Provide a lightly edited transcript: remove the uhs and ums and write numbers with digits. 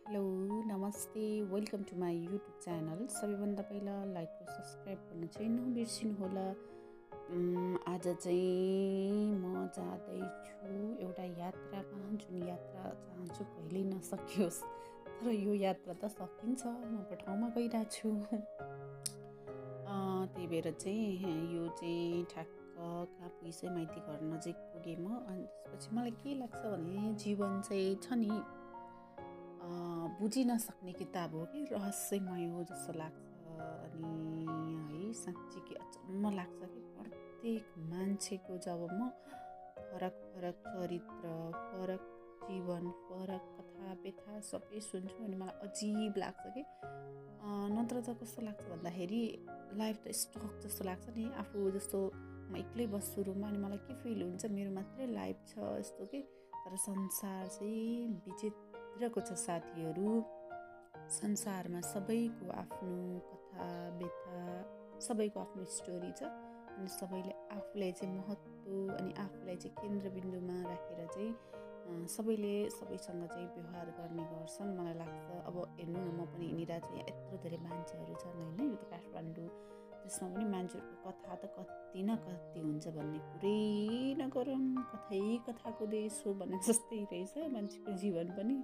Hello नमस्ते welcome to my YouTube channel. सबैभन्दा पहिला लाइक र सब्सक्राइब गर्न चाहिँ नबिर्सिनु होला। आज चाहिँ म जाँदैछु एउटा यात्रामा, जुन यात्रा चाहन्छु कहिल्यै नसकियोस्, तर यो यात्रा त सकिन्छ। म एउटा ठाउँमा गइरहेको छु। त्यही भएर चाहिँ यो चाहिँ ठ्याक्क कहाँ पुगिसकेँ, माइती घर नजिक पुगेँ म। अनि त्यसपछि मलाई के लाग्छ भने जीवन चाहिँ छ नि, बुझिन सक्ने किताब हो कि रहस्यमय हो जस्तो लाग्छ। अनि है साँच्चै कि अचम्म लाग्छ कि प्रत्येक मान्छेको जब म फरक फरक चरित्र, फरक जीवन, फरक कथा व्यथा सबै सुन्छु अनि मलाई अजिब लाग्छ कि नत्र त कस्तो लाग्छ भन्दाखेरि लाइफ त स्टक जस्तो लाग्छ नि। आफू जस्तो म एक्लै बस्छु रुममा अनि मलाई के फिल हुन्छ, मेरो मात्रै लाइफ छ यस्तो कि। तर संसार चाहिँ विचित्रको छ साथीहरू। संसारमा सबैको आफ्नो कथा व्यथा, सबैको आफ्नो स्टोरी छ। अनि सबैले आफूलाई चाहिँ महत्त्व अनि आफूलाई चाहिँ केन्द्रबिन्दुमा राखेर चाहिँ सबैले सबैसँग चाहिँ व्यवहार गर्ने गर्छन् मलाई लाग्छ। अब हेर्नु न, म पनि हिँडिरहेको छु, यहाँ यत्रो धेरै मान्छेहरू छन् होइन, यो त काठमाडौँ, त्यसमा पनि मान्छेहरूको कथा त कति न कति हुन्छ भन्ने कुरै नगरौँ। कथै कथाको देश हो भने जस्तै रहेछ मान्छेको जीवन पनि।